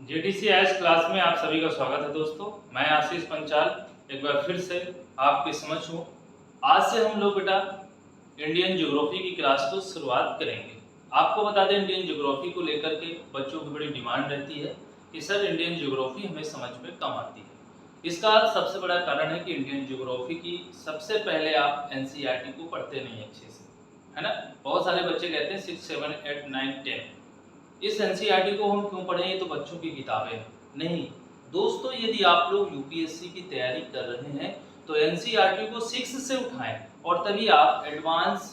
JTC आज class में आप सभी का स्वागत है दोस्तों। मैं आशीष पंचाल एक बार फिर से आपके समक्ष हूँ। आज से हम लोग बेटा इंडियन ज्योग्राफी की क्लास को शुरुआत करेंगे। आपको बता दें, इंडियन ज्योग्राफी को लेकर के बच्चों की बड़ी डिमांड रहती है कि सर इंडियन ज्योग्राफी हमें समझ में कम आती है। इसका सबसे बड़ा कारण है कि इंडियन ज्योग्राफी की सबसे पहले आप एनसीईआरटी को पढ़ते नहीं अच्छे से, है ना। बहुत सारे बच्चे कहते हैं 6, 7, 8, 9, 10 इस एनसीईआरटी को हम क्यों पढ़ें, ये तो बच्चों की किताबें हैं। नहीं दोस्तों, यदि आप लोग यूपीएससी की तैयारी कर रहे हैं तो एनसीईआरटी को 6 से उठाएं और तभी आप एडवांस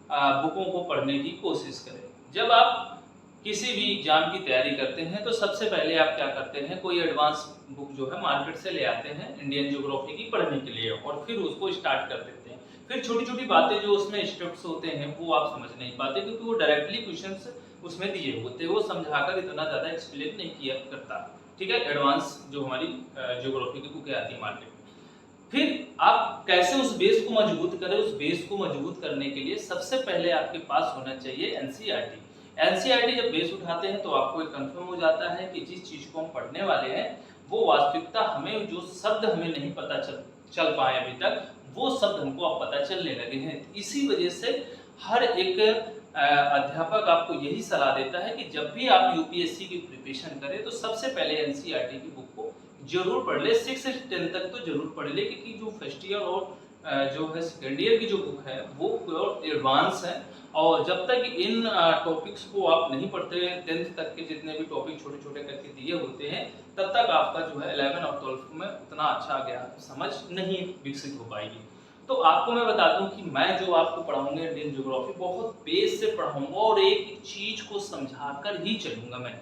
बुकों को पढ़ने की कोशिश करें। जब आप किसी भी एग्जाम की तैयारी करते हैं तो सबसे पहले आप क्या करते हैं, कोई एडवांस बुक जो है मार्केट से ले आते हैं इंडियन ज्योग्राफी की पढ़ने के लिए और फिर उसको स्टार्ट कर देते हैं। फिर छोटी छोटी बातें जो उसमें स्टेप्स होते हैं वो आप समझ नहीं पाते, क्योंकि वो डायरेक्टली क्वेश्चंस उसमें दिए होते, वो समझाकर इतना ज़्यादा एक्सप्लेन नहीं किया करता। ठीक है, एडवांस जो हमारी ज्योग्राफी की बुकें आती है मार्केट में। फिर आप कैसे उस बेस को मजबूत करें, उस बेस को मजबूत करने के लिए सबसे पहले आपके पास होना चाहिए एनसीईआरटी। एनसीईआरटी जब बेस उठाते हैं तो आपको एक कंफर्म हो जाता है कि जिस चीज को हम पढ़ने वाले हैं वो वास्तविकता हमें जो शब्द हमें नहीं पता चल पाए अभी तक, वो शब्द हमको अब पता चलने लगे हैं। इसी वजह से हर एक अध्यापक आपको यही सलाह देता है कि जब भी आप यूपीएससी की प्रिपरेशन करें तो सबसे पहले एनसीईआरटी की बुक को जरूर पढ़ ले। 6 से 10 तक तो जरूर पढ़ ले, क्योंकि जो फर्स्ट ईयर और जो है सेकेंड ईयर की जो बुक है वो प्योर एडवांस है। और जब तक इन टॉपिक्स को आप नहीं पढ़ते हैं, 10th तक के जितने भी टॉपिक छोटे छोटे करके दिए होते हैं, तब तक आपका जो है 11 और 12 में उतना अच्छा ज्ञान समझ नहीं विकसित हो पाएगी। तो आपको मैं बता दूं कि मैं जो आपको पढ़ाऊंगा इंडियन ज्योग्राफी बहुत बेस से पढ़ाऊंगा और एक चीज को समझाकर ही चलूंगा मैं।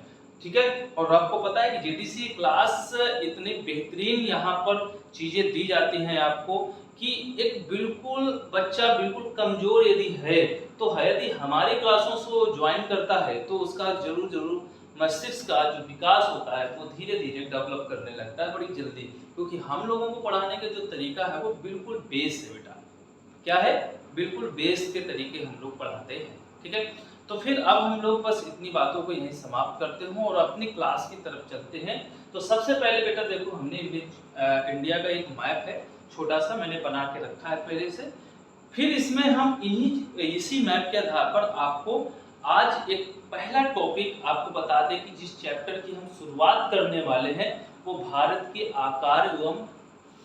ठीक है, और आपको पता है कि जेटीसी क्लास इतनी बेहतरीन यहाँ पर चीजें दी जाती हैं आपको कि एक बिल्कुल बच्चा बिल्कुल कमजोर यदि है तो यदि हमारी क्लासों से ज्वाइन करता है तो उसका जरूर मस्तिष्क का जो विकास होता है वो धीरे धीरे डेवलप करने लगता है बड़ी जल्दी, क्योंकि हम लोगों को पढ़ाने का जो तरीका है वो बिल्कुल बेस है बेटा। क्या है? बिल्कुल बेस के तरीके हम लोग पढ़ाते हैं। ठीक है, तो फिर अब हम लोग बस इतनी बातों को यहीं समाप्त करते हैं और अपनी क्लास की तरफ चलते हैं। तो सबसे पहले बेटा देखो, हमने इंडिया का एक मैप है छोटा सा, मैंने बना के रखा है पहले से। फिर इसमें हम इसी मैप के आधार पर आपको आज एक पहला टॉपिक आपको बता दें कि जिस चैप्टर की हम शुरुआत करने वाले हैं वो भारत के आकार एवं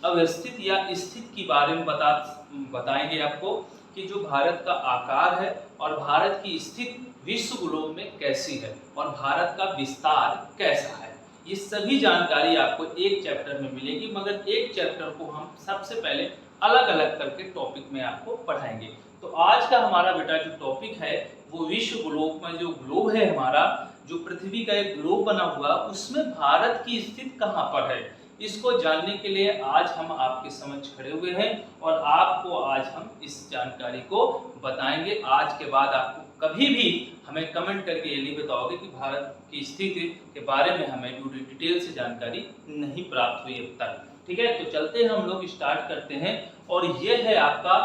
अवस्थित या स्थित के बारे में बताएंगे आपको कि जो भारत का आकार है और भारत की स्थिति विश्व ग्लोब में कैसी है और भारत का विस्तार कैसा है। ये सभी जानकारी आपको एक चैप्टर में मिलेगी, मगर एक चैप्टर को हम सबसे पहले अलग अलग करके टॉपिक में आपको पढ़ाएंगे। तो आज का हमारा बेटा जो टॉपिक है वो विश्व ग्लोब में, जो ग्लोब है हमारा, जो पृथ्वी का एक ग्लोब बना हुआ, उसमें भारत की स्थिति कहाँ पर है, इसको जानने के लिए आज हम आपके समक्ष खड़े हुए हैं और आपको आज हम इस जानकारी को बताएंगे। आज के बाद आपको कभी भी हमें कमेंट करके ये नहीं बताओगे कि भारत की स्थिति के बारे में हमें पूरी डिटेल से जानकारी नहीं प्राप्त हुई अब तक। ठीक है, तो चलते हैं, हम लोग स्टार्ट करते हैं। और ये है आपका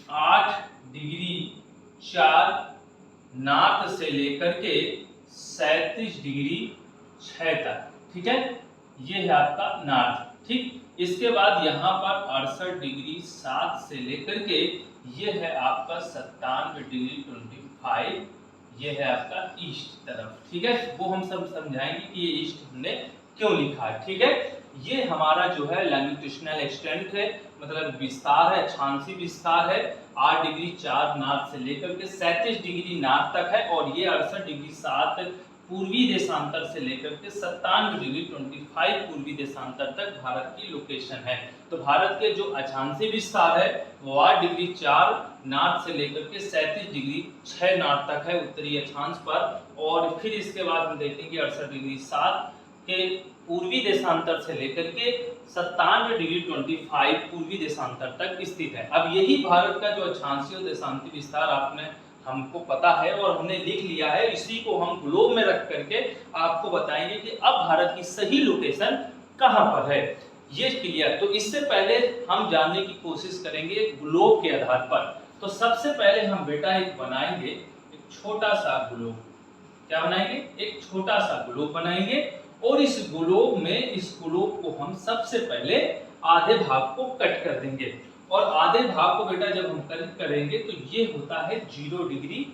8 डिग्री 4 नॉर्थ से लेकर के 37 डिग्री 6 तक। ठीक है, ये है आपका नॉर्थ। ठीक, इसके बाद यहाँ पर 68 डिग्री 7 से लेकर के ये है आपका 97 डिग्री 25, ये है आपका ईस्ट तरफ। ठीक है, वो हम सब समझाएंगे कि ये ईस्ट हमने क्यों लिखा है। ठीक है, ये हमारा जो है लैंगिट्यूशनल एक्सटेंट है, मतलब विस्तार है, अक्षांशीय विस्तार है। 8 डिग्री 4 नॉर्थ से लेकर के 37 डिग्री नॉर्थ तक है और ये 68 डिग्री 7 पूर्वी देशांतर से लेकर के 97 डिग्री 25 पूर्वी देशांतर तक भारत की लोकेशन है। तो भारत के जो अक्षांशीय विस्तार है वो 8 डिग्री 4 नॉर्थ से लेकर के 37 डिग्री 6 नॉर्थ तक है उत्तरी अक्षांश पर। और फिर इसके बाद हम देखेंगे 68 डिग्री 7 के पूर्वी देशांतर से लेकर के 97 डिग्री 25 पूर्वी देशांतर तक स्थित है। अब यही भारत का जो अक्षांशीय देशांतीय विस्तार आपने हमको पता है और हमने लिख लिया है, इसी को हम ग्लोब में रख करके आपको बताएंगे कि अब भारत की सही लोकेशन कहां पर है। ये क्लियर। तो इससे पहले हम जानने की कोशिश करेंगे ग्लोब के आधार पर। तो सबसे पहले हम बेटा एक बनाएंगे एक छोटा सा ग्लोब। क्या बनाएंगे? एक छोटा सा ग्लोब बनाएंगे और इस ग्लोब को हम सबसे पहले आधे भाग को कट कर देंगे। और आधे भाग को बेटा जब हम कट करेंगे तो ये होता है 0 डिग्री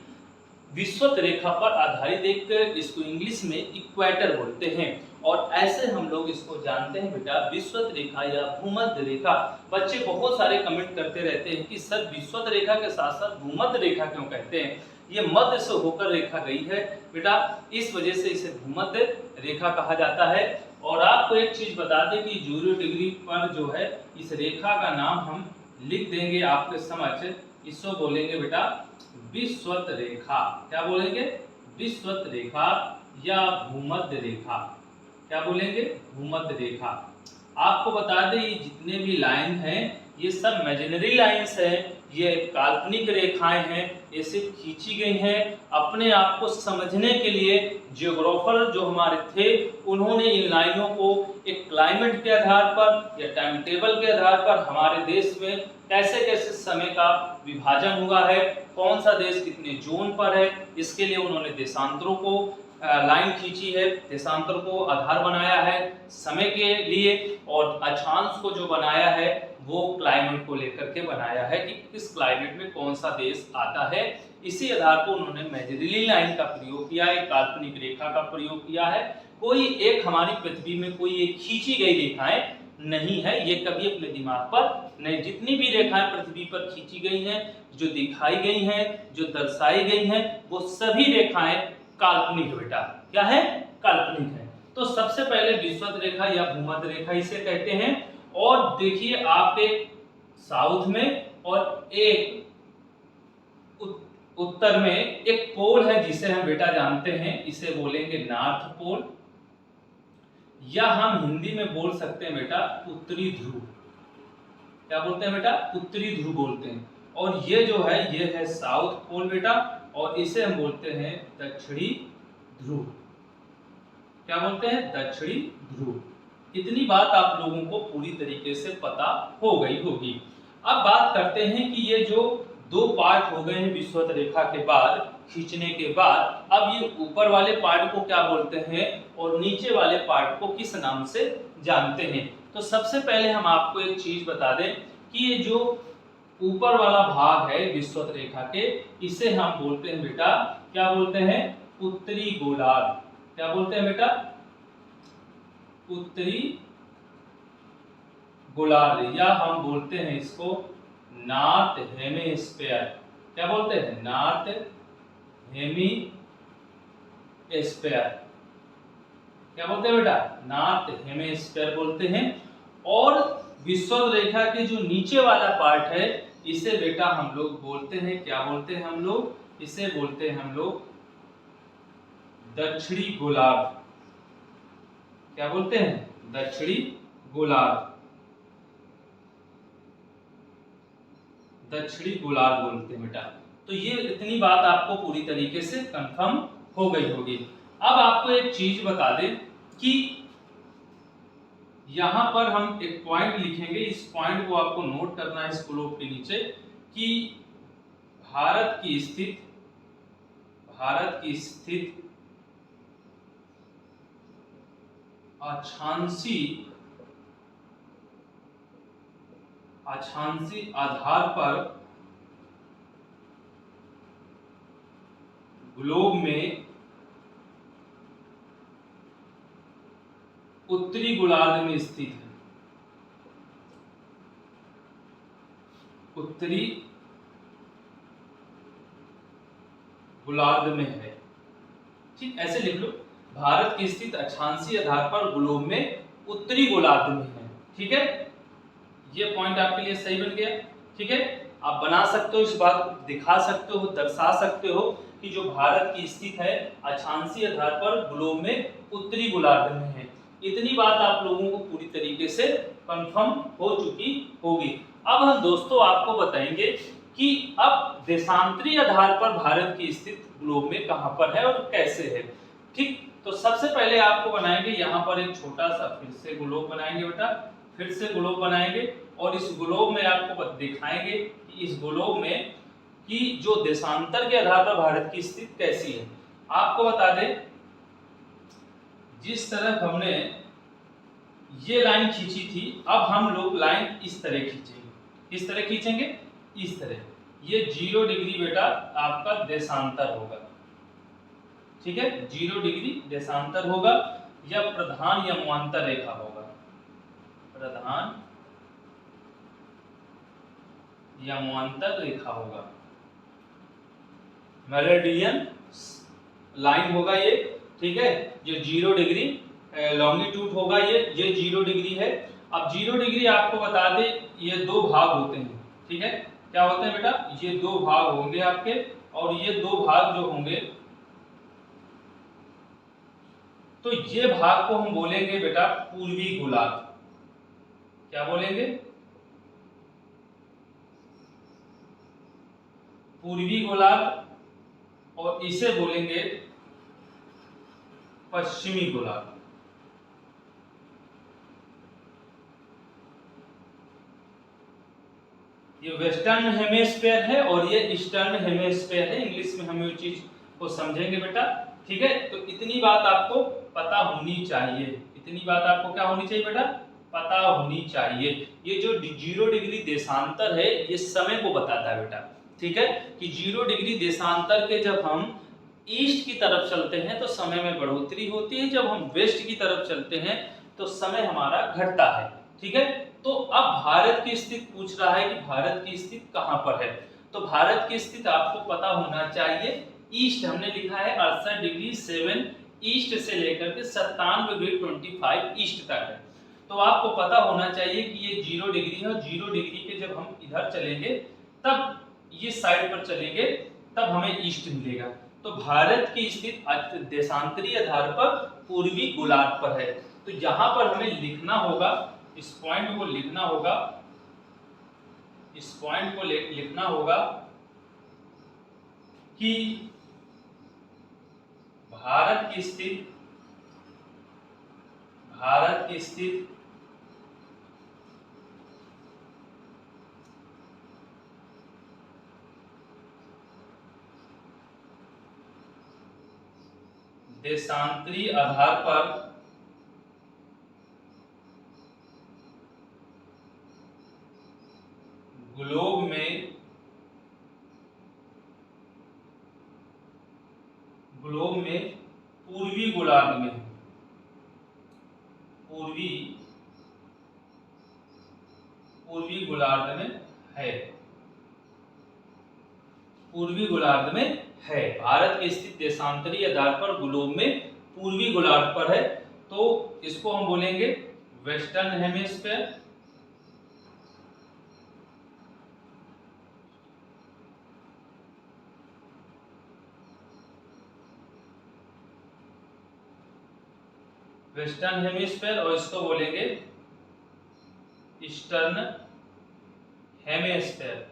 विषुवत रेखा पर आधारित एक, इसको इंग्लिश में इक्वेटर बोलते हैं। और ऐसे हम लोग इसको जानते हैं बेटा विषुवत रेखा या भूमध्य रेखा। बच्चे बहुत सारे कमेंट करते रहते हैं कि सर विषुवत रेखा के साथ साथ भूमध्य रेखा क्यों कहते हैं? ये मध्य से होकर रेखा गई है बेटा, इस वजह से इसे भूमध्य रेखा कहा जाता है। और आपको एक चीज बता दें कि 0 डिग्री पर जो है इस रेखा का नाम हम लिख देंगे आपके समक्ष, इसको बोलेंगे बेटा विषुवत रेखा। क्या बोलेंगे? विषुवत रेखा या भूमध्य रेखा। क्या बोलेंगे? भूमध्य रेखा। आपको बता दें ये जितने भी लाइन हैं ये सब इमेजिनरी लाइंस है, ये काल्पनिक रेखाएं हैं, ये सिर्फ खींची गई हैं अपने आप को समझने के लिए। जियोग्राफर जो हमारे थे उन्होंने इन लाइनों को एक क्लाइमेट के आधार पर या टाइम टेबल के आधार पर हमारे देश में कैसे कैसे समय का विभाजन हुआ है, कौन सा देश कितने जोन पर है, इसके लिए उन्होंने देशांतरों को लाइन खींची है, देशांतर को आधार बनाया है समय के लिए। और अक्षांश को जो बनाया है वो क्लाइमेट को लेकर के बनाया है कि किस क्लाइमेट में कौन सा देश आता है। इसी आधार पर उन्होंने इमेजिनरी लाइन का प्रयोग किया है, काल्पनिक रेखा का प्रयोग किया है। कोई एक हमारी पृथ्वी में कोई एक खींची गई रेखाएं नहीं है, ये कभी अपने दिमाग पर नहीं। जितनी भी रेखाएं पृथ्वी पर खींची गई हैं, जो दिखाई गई हैं, जो दर्शाई गई हैं, वो सभी रेखाएं काल्पनिक है बेटा। क्या है? काल्पनिक है। तो सबसे पहले विषुवत रेखा या भूमध्य रेखा इसे कहते हैं। और देखिए आप एक साउथ में और एक उत्तर में एक पोल है जिसे हम बेटा जानते हैं, इसे बोलेंगे नॉर्थ पोल, या हम हिंदी में बोल सकते हैं बेटा उत्तरी ध्रुव। क्या बोलते हैं बेटा? उत्तरी ध्रुव बोलते हैं। और ये जो है ये है साउथ पोल बेटा, और इसे हम बोलते हैं दक्षिणी ध्रुव। क्या बोलते हैं? दक्षिणी ध्रुव। इतनी बात आप लोगों को पूरी तरीके से पता हो गई होगी। अब बात करते हैं कि ये जो दो पार्ट हो गए हैं विषुवत रेखा के बाद, खींचने के बाद, अब ये ऊपर वाले पार्ट को क्या बोलते हैं और नीचे वाले पार्ट को किस नाम से जानते हैं। तो सबसे पहले हम आपको एक चीज बता दें कि ये जो ऊपर वाला भाग है विषुवत रेखा के, इसे हम बोलते हैं बेटा, क्या बोलते हैं? उत्तरी गोलार्ध। क्या बोलते हैं बेटा? उत्तरी गोलार्ध, या हम बोलते हैं इसको नॉर्थ हेमिस्फीयर। क्या बोलते हैं? North hemisphere. क्या बोलते हैं बेटा? नॉर्थ हेमिस्फीयर बोलते हैं। और विषुवत रेखा के जो नीचे वाला पार्ट है इसे बेटा हम लोग बोलते हैं, क्या बोलते हैं हम लोग? इसे बोलते हैं हम लोग दक्षिणी गोलार्ध। क्या बोलते हैं? दक्षिणी गोलार्ध। दक्षिणी गोलार्ध बोलते हैं बेटा। तो ये इतनी बात आपको पूरी तरीके से कंफर्म हो गई होगी। अब आपको एक चीज बता दें कि यहां पर हम एक पॉइंट लिखेंगे, इस पॉइंट को आपको नोट करना है इस ग्लोब के नीचे कि भारत की स्थित अक्षांशी आधार पर ग्लोब में उत्तरी गोलार्ध में स्थित है। उत्तरी गोलार्ध में है। ठीक, ऐसे लिख लो, भारत की स्थित अक्षांशीय आधार पर ग्लोब में उत्तरी गोलार्ध में है। ठीक है, ये पॉइंट आपके लिए सही बन गया। ठीक है, आप बना सकते हो, इस बात को दिखा सकते हो, दर्शा सकते हो कि जो भारत की स्थित है अक्षांशीय आधार पर ग्लोब में उत्तरी गोलार्ध में है। इतनी बात आप लोगों को पूरी तरीके से कंफर्म हो चुकी होगी। अब हम दोस्तों आपको बताएंगे कि अब देशांतरी आधार पर भारत की स्थिति ग्लोब में कहां पर है और कैसे है। ठीक, तो सबसे पहले आपको बनाएंगे यहाँ पर एक छोटा सा फिर से ग्लोब बनाएंगे बेटा, फिर से ग्लोब बनाएंगे और इस ग्लोब में आपको दिखाएंगे कि इस ग्लोब में कि जो देशांतर के आधार पर भारत की स्थिति कैसी है। आपको बता दें जिस तरफ हमने ये लाइन खींची थी, अब हम लोग लाइन इस तरह खींचेंगे। किस तरह खींचेंगे? इस तरह। ये 0 डिग्री बेटा आपका देशांतर होगा, ठीक है। 0 डिग्री देशांतर होगा, या प्रधान या समांतर रेखा होगा। प्रधान या समांतर रेखा होगा, मेरिडियन लाइन होगा ये, ठीक है। जो 0 डिग्री लॉन्गिट्यूड होगा, ये 0 डिग्री है। अब 0 डिग्री आपको बता दें, ये दो भाग होते हैं, ठीक है। क्या होते हैं बेटा? ये दो भाग होंगे आपके, और ये दो भाग जो होंगे, तो ये भाग को हम बोलेंगे बेटा पूर्वी गोलार्ध। क्या बोलेंगे? पूर्वी गोलार्ध। और इसे बोलेंगे पश्चिमी गोलार्ध। ये वेस्टर्न हेमिस्फीयर है और ये ईस्टर्न हेमिस्फीयर है। इंग्लिश में हम ये चीज को समझेंगे बेटा, ठीक है। तो इतनी बात आपको पता होनी चाहिए। इतनी बात आपको क्या होनी चाहिए बेटा? पता होनी चाहिए। ये जो 0 डिग्री देशांतर है, ये समय को बताता है बेटा, ठीक है। कि 0 डिग्री देशांतर के जब हम ईस्ट की तरफ चलते हैं तो समय में बढ़ोतरी होती है, जब हम वेस्ट की तरफ चलते हैं तो समय हमारा घटता है, ठीक है। तो अब भारत की स्थिति पूछ रहा है कि भारत की स्थिति कहां पर है। तो भारत की स्थिति आपको पता होना चाहिए। ईस्ट हमने लिखा है 68 डिग्री 7 ईस्ट से लेकर के 97 डिग्री 25 ईस्ट तक है। तो आपको पता होना चाहिए कि ये 0 डिग्री है, और 0 डिग्री के जब हम इधर चलेंगे, तब ये साइड पर चलेंगे, तब हमें ईस्ट मिलेगा। तो भारत की स्थिति देशांतरीय आधार पर पूर्वी गोलार्ध पर है। तो यहां पर हमें लिखना होगा, इस पॉइंट को लिखना होगा, इस पॉइंट को लिखना होगा कि भारत की स्थिति देशांतरीय आधार पर ग्लोब में पूर्वी गोलार्ध में, पूर्वी गोलार्ध में है, पूर्वी गोलार्ध में है। भारत की स्थिति देशांतरीय आधार पर ग्लोब में पूर्वी गोलार्ध पर है। तो इसको हम बोलेंगे वेस्टर्न हेमिस्फीयर, वेस्टर्न हेमिस्फीयर, और इसको बोलेंगे ईस्टर्न हेमिस्फीयर।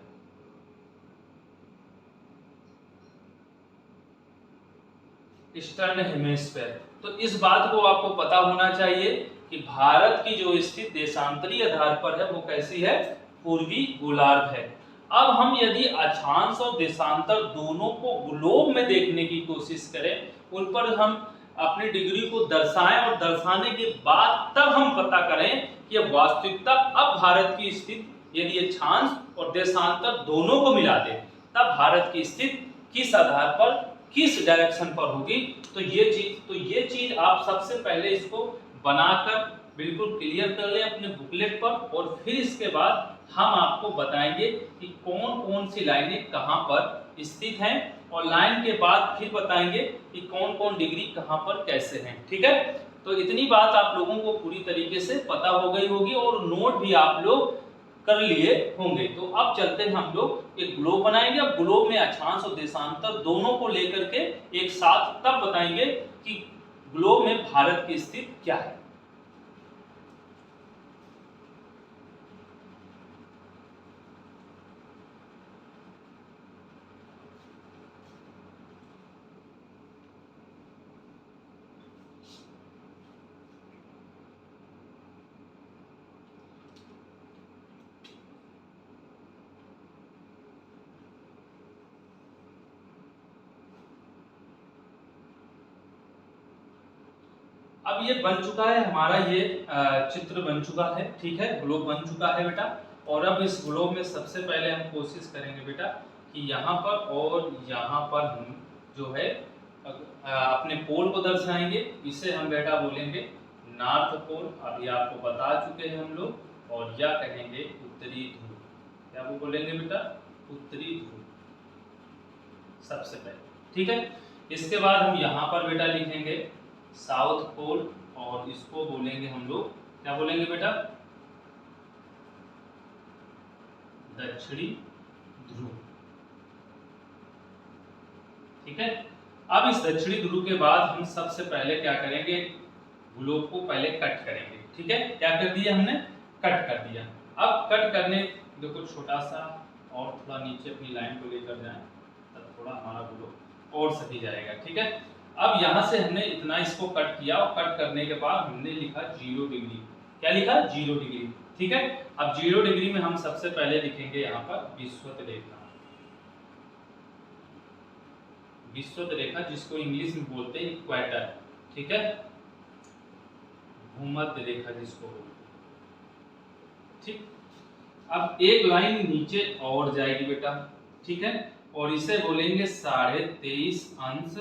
Eastern hemisphere. तो इस बात को आपको पता होना चाहिए कि भारत की जो स्थिति देशांतरीय आधार पर है वो कैसी है? पूर्वी गोलार्ध है। अब हम यदि अक्षांश और देशांतर दोनों को ग्लोब में देखने की कोशिश करें, उन पर हम अपनी डिग्री को दर्शाएं, और दर्शाने के बाद तब हम पता करें कि वास्तविकता अब भारत की स्थिति यदि अक्षांश और देशांतर दोनों को मिला दे, तब भारत की स्थिति किस आधार पर, किस डायरेक्शन पर होगी। तो ये चीज आप सबसे पहले इसको बनाकर बिल्कुल क्लियर कर लें अपने बुकलेट पर, और फिर इसके बाद हम आपको बताएंगे कि कौन कौन सी लाइनें कहां पर स्थित हैं, और लाइन के बाद फिर बताएंगे कि कौन कौन डिग्री कहां पर कैसे हैं, ठीक है। तो इतनी बात आप लोगों को पूरी तरीके से पता हो गई होगी, और नोट भी आप लोग कर लिए होंगे। तो अब चलते हैं हम लोग एक ग्लोब बनाएंगे। अब ग्लोब में अक्षांश और देशांतर दोनों को लेकर के एक साथ तब बताएंगे कि ग्लोब में भारत की स्थिति क्या है। अब ये बन चुका है हमारा, ये चित्र बन चुका है, ठीक है, ग्लोब बन चुका है बेटा। और अब इस ग्लोब में सबसे पहले हम कोशिश करेंगे बेटा कि यहाँ पर और यहाँ पर हम जो है अपने पोल को दर्शाएंगे। इसे हम बेटा बोलेंगे नॉर्थ पोल, अभी आपको बता चुके हैं हम लोग। और या कहेंगे उत्तरी ध्रुव। क्या वो बोलेंगे बेटा? उत्तरी ध्रुव सबसे पहले, ठीक है। इसके बाद हम यहाँ पर बेटा लिखेंगे साउथ पोल, और इसको बोलेंगे हम लोग, क्या बोलेंगे बेटा? दक्षिणी ध्रुव, ठीक है। अब इस दक्षिणी ध्रुव के बाद हम सबसे पहले क्या करेंगे? ग्लोब को पहले कट करेंगे, ठीक है। क्या कर दिया हमने? कट कर दिया। अब कट करने देखो, छोटा सा और थोड़ा नीचे अपनी लाइन को लेकर जाएं, तब थोड़ा हमारा ग्लोब और सही जाएगा, ठीक है। अब यहाँ से हमने इतना इसको कट किया, और कट करने के बाद हमने लिखा 0 डिग्री। क्या लिखा? 0 डिग्री, ठीक है। अब 0 डिग्री में हम सबसे पहले लिखेंगे यहाँ पर विषुवत रेखा। विषुवत रेखा जिसको इंग्लिश में बोलते हैं इक्वेटर, ठीक है। भूमध्य रेखा जिसको बोलते हैं, ठीक। अब एक लाइन नीचे और जाएगी बेटा, ठीक है, और इसे बोलेंगे 23.5 अंश,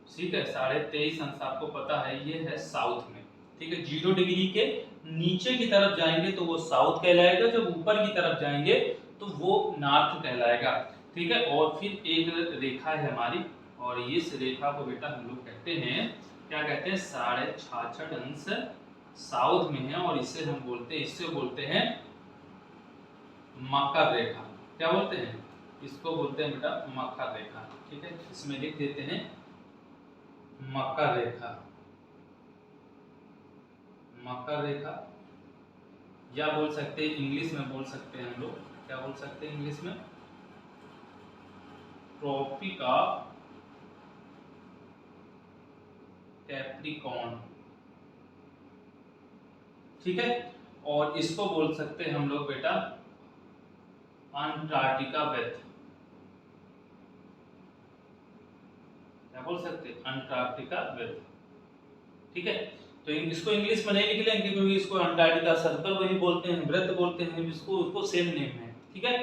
ठीक है। 23.5 अंश आपको पता है ये है साउथ में, ठीक है। 0 डिग्री के नीचे की तरफ जाएंगे तो वो साउथ कहलाएगा, जब ऊपर की तरफ जाएंगे तो वो नॉर्थ कहलाएगा, ठीक है। और फिर एक रेखा है हमारी, और इस रेखा को बेटा हम लोग कहते हैं, क्या कहते हैं? 66.5 अंश साउथ में है, और इसे हम बोलते हैं, इससे बोलते हैं मकर रेखा। क्या बोलते हैं? इसको बोलते हैं बेटा मकर रेखा, ठीक है। इसमें लिख देते हैं मकर रेखा, मकर रेखा, या बोल सकते हैं इंग्लिश में बोल सकते हैं हम लोग, क्या बोल सकते हैं इंग्लिश में? ट्रॉपिक ऑफ कैप्रिकॉर्न, ठीक है। और इसको बोल सकते हैं हम लोग बेटा अंटार्कटिका वृत्त। क्या बोल सकते हैं? अंटार्कटिका वृत्त, ठीक है। तो इसको इंग्लिश में नहीं लिख लेंगे क्योंकि इसको अंटार्कटिका सर्कल वही बोलते हैं, वृत्त बोलते हैं, इसको उसको सेम नेम है, ठीक है।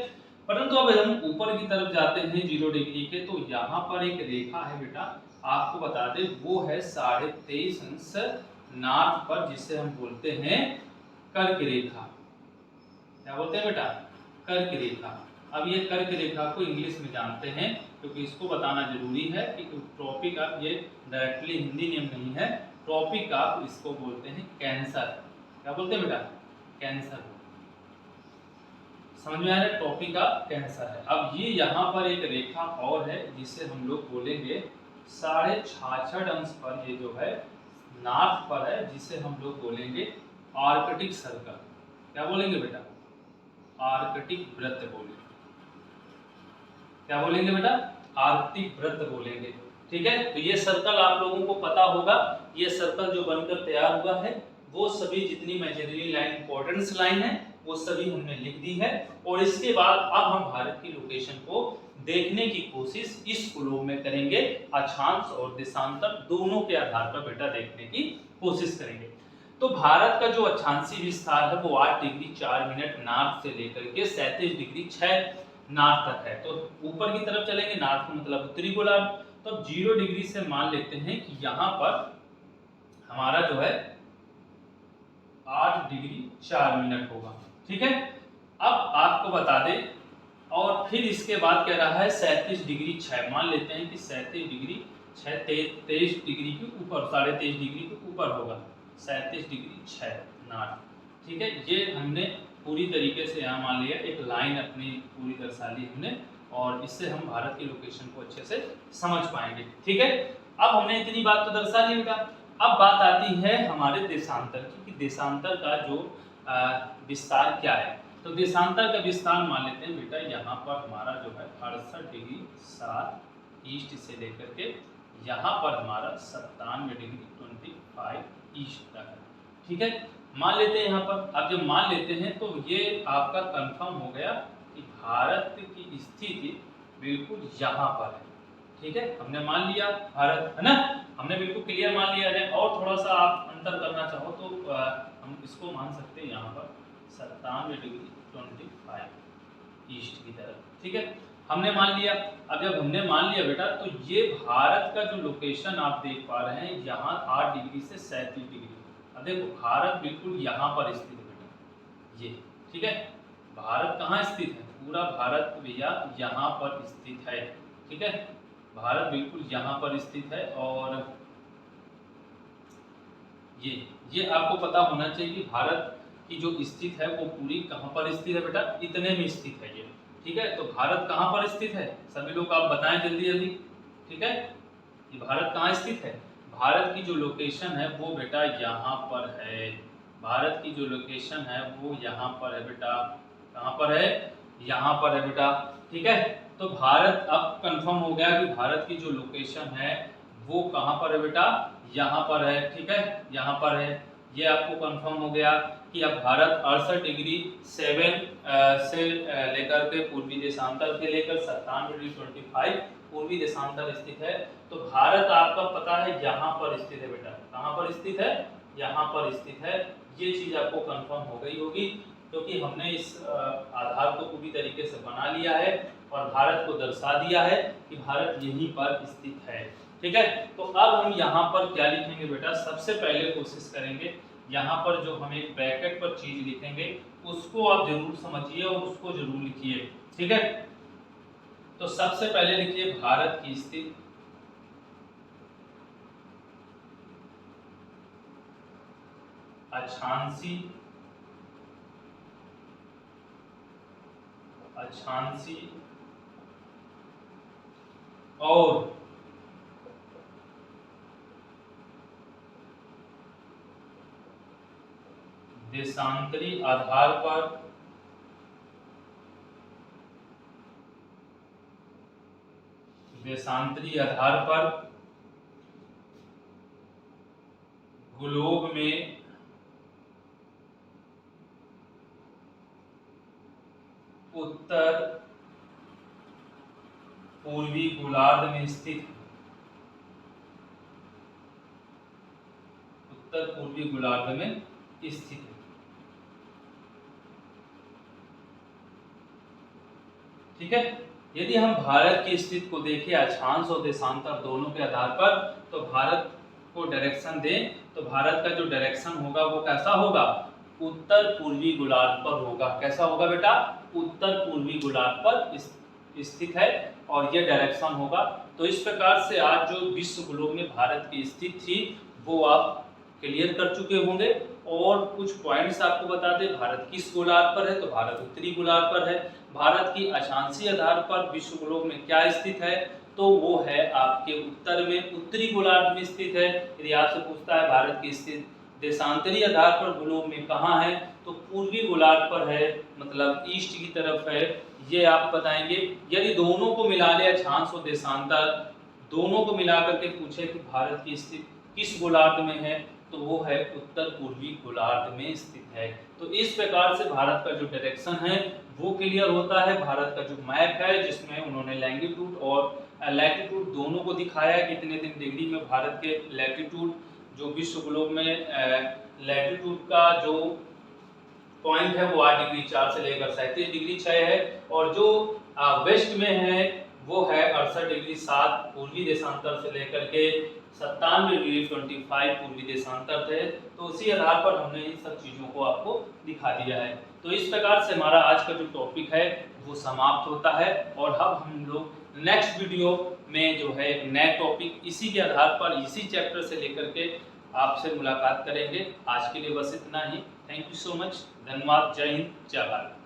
परंतु अब हम ऊपर की तरफ जाते हैं 0 डिग्री के, तो यहाँ पर एक रेखा है बेटा, आपको बता दें वो है 23.5 अंश नॉर्थ पर, जिसे हम बोलते हैं कर्क रेखा। क्या बोलते हैं बेटा? कर्क रेखा। अब ये कर्क रेखा को इंग्लिश में जानते हैं, क्योंकि इसको बताना जरूरी है कि ट्रॉपिक ऑफ, ये डायरेक्टली हिंदी नेम नहीं है, ट्रॉपिक ऑफ इसको बोलते हैं कैंसर। क्या बोलते हैं बेटा? कैंसर। समझ में आ रहा है? ट्रॉपिक ऑफ कैंसर है। अब ये यहाँ पर एक रेखा और है जिसे हम लोग बोलेंगे 66.5 अंश पर, ये जो है नॉर्थ पर है, जिसे हम लोग बोलेंगे आर्कटिक सर्कल। क्या बोलेंगे बेटा? आर्कटिक वृत्त बोलेंगे। क्या बोलेंगे बेटा? आर्कटिक वृत्त बोलेंगे, ठीक है। तो ये सर्कल आप लोगों को पता होगा, ये सर्कल जो बनकर तैयार हुआ है वो सभी जितनी इमेजिनरी लाइन, इंपॉर्टेंस लाइन है, वो सभी हमने लिख दी है। और इसके बाद अब हम भारत की लोकेशन को देखने की कोशिश इस ग्लोब में करेंगे, अक्षांश और देशांतर दोनों के आधार पर बेटा देखने की कोशिश करेंगे। तो भारत का जो अक्षांशीय विस्तार है वो 8 डिग्री 4 मिनट नॉर्थ से लेकर के 37 डिग्री 6 नॉर्थ तक है। तो ऊपर की तरफ चलेंगे, नॉर्थ का मतलब उत्तरी गोलार्ध। तो 0 डिग्री से मान लेते हैं कि यहाँ पर हमारा जो है 8 डिग्री 4 मिनट होगा, ठीक है। अब आपको बता दें, और फिर इसके बाद कह रहा है 37 डिग्री 6, मान लेते हैं कि 37 डिग्री 6 23 डिग्री के ऊपर, 23.5 डिग्री के ऊपर होगा, 37 डिग्री 6 नॉर्थ, ठीक है। ये हमने पूरी तरीके से यहाँ मान लिया, एक लाइन अपनी पूरी दर्शा ली हमने, और इससे हम भारत की लोकेशन को अच्छे से समझ पाएंगे, ठीक है। अब हमने इतनी बात तो दर्शा ली बेटा। अब बात आती है हमारे देशांतर की, कि देशांतर का जो विस्तार क्या है। तो देशांतर का विस्तार मान लेते हैं बेटा, यहाँ पर हमारा जो है 68 डिग्री 7 ईस्ट से लेकर के यहाँ पर हमारा 97 डिग्री 25 ईस्ट तक है, ठीक है। मान लेते हैं यहाँ पर। अब जब मान लेते हैं तो ये आपका कंफर्म हो गया कि भारत की स्थिति बिल्कुल यहाँ पर है, ठीक है। हमने मान लिया भारत, है ना, हमने बिल्कुल क्लियर मान लिया है। और थोड़ा सा आप अंतर करना चाहो तो हम इसको मान सकते हैं यहाँ पर 97 डिग्री 25 ईस्ट की तरफ, ठीक है। हमने मान लिया। अब जब हमने मान लिया बेटा, तो ये भारत का जो लोकेशन आप देख पा रहे हैं यहाँ 8 डिग्री से 37 डिग्री। अब देखो भारत बिल्कुल यहाँ पर स्थित है बेटा, ये, ठीक है। भारत कहाँ स्थित है? पूरा भारत भैया यहाँ पर स्थित है, ठीक है। भारत बिल्कुल यहाँ पर स्थित है। और ये आपको पता होना चाहिए कि भारत की जो स्थित है वो पूरी कहाँ पर स्थित है बेटा? इतने में स्थित है ये, ठीक है। तो भारत कहाँ पर स्थित है? सभी लोग आप बताएं जल्दी जल्दी, ठीक है। ये भारत कहाँ स्थित है? भारत की जो लोकेशन है वो बेटा यहाँ पर है। भारत की जो लोकेशन है वो यहाँ पर है बेटा। कहाँ पर है? यहाँ पर है बेटा, ठीक है। तो भारत, अब कंफर्म हो गया कि भारत की जो लोकेशन है वो कहाँ पर है बेटा? यहाँ पर है, ठीक है, यहाँ पर है। ये आपको कंफर्म हो गया कि अब भारत 68 डिग्री 7 से लेकर के पूर्वी देशांतर से लेकर 97 डिग्री 25 पूर्वी देशांतर स्थित है। तो भारत आपका पता है यहाँ पर स्थित है बेटा। कहाँ पर स्थित है? यहाँ पर स्थित है। ये चीज आपको कंफर्म हो गई होगी, क्योंकि हमने इस आधार को पूरी तरीके से बना लिया है और भारत को दर्शा दिया है कि भारत यहीं पर स्थित है, ठीक है। तो अब हम यहाँ पर क्या लिखेंगे बेटा? सबसे पहले कोशिश करेंगे यहाँ पर जो हम एक ब्रैकेट पर चीज लिखेंगे उसको आप जरूर समझिए और उसको जरूर लिखिए, ठीक है। तो सबसे पहले लिखिए भारत की स्थिति, अक्षांशी और देशांतरी आधार पर ग्लोब में उत्तर पूर्वी गोलार्ध में स्थित, उत्तर पूर्वी गोलार्ध में स्थित है, ठीक है। यदि हम भारत की स्थिति को देखें अक्षांश और देशांतर दोनों के आधार पर, तो भारत को डायरेक्शन दें तो भारत का जो डायरेक्शन होगा वो कैसा होगा? उत्तर पूर्वी गोलार्ध पर होगा। कैसा होगा बेटा? उत्तर पूर्वी गोलार्ध पर स्थित है और ये डायरेक्शन होगा। तो इस प्रकार से आज जो विश्व ग्लोब में भारत की स्थिति थी वो आप क्लियर कर चुके होंगे। और कुछ पॉइंट्स आपको बता दें, भारत किस गोलार्ध पर है? तो भारत उत्तरी गोलार्ध पर है। भारत की अक्षांशीय आधार पर विश्व ग्लोब में क्या स्थित है? तो वो है आपके उत्तर में, उत्तरी गोलार्ध में स्थित है। यदि आपसे पूछता है भारत की स्थिति देशांतरी आधार पर ग्लोब में कहाँ है, तो पूर्वी गोलार्ध पर है, मतलब ईस्ट की तरफ है, ये आप बताएंगे। यदि दोनों को मिला ले, अक्षांश और देशांतर दोनों को मिला करके पूछे कि भारत की स्थिति किस गोलार्ध में है, तो वो है उत्तर पूर्वी गोलार्ध में स्थित है। तो इस प्रकार से भारत का जो डायरेक्शन है वो क्लियर होता है। भारत का जो मैप है जिसमें उन्होंने लैंगिट्यूड और लैटिट्यूड दोनों को दिखाया है, कितने दिन डिग्री में भारत के लैटिट्यूड, जो विश्व ग्लोब में लैटिट्यूड का जो पॉइंट है वो 8 डिग्री 4 से लेकर 37 डिग्री 6 है, और जो वेस्ट में है वो है 68 डिग्री 7 पूर्वी देशांतर से लेकर के 97 डिग्री 25 पूर्वी देशांतर थे। तो उसी आधार पर हमने इन सब चीजों को आपको दिखा दिया है। तो इस प्रकार से हमारा आज का जो टॉपिक है वो समाप्त होता है, और अब हम लोग नेक्स्ट वीडियो में जो है नए टॉपिक इसी के आधार पर इसी चैप्टर से लेकर के आपसे मुलाकात करेंगे। आज के लिए बस इतना ही। Thank you so much. धन्यवाद। जय हिंद, जय भारत।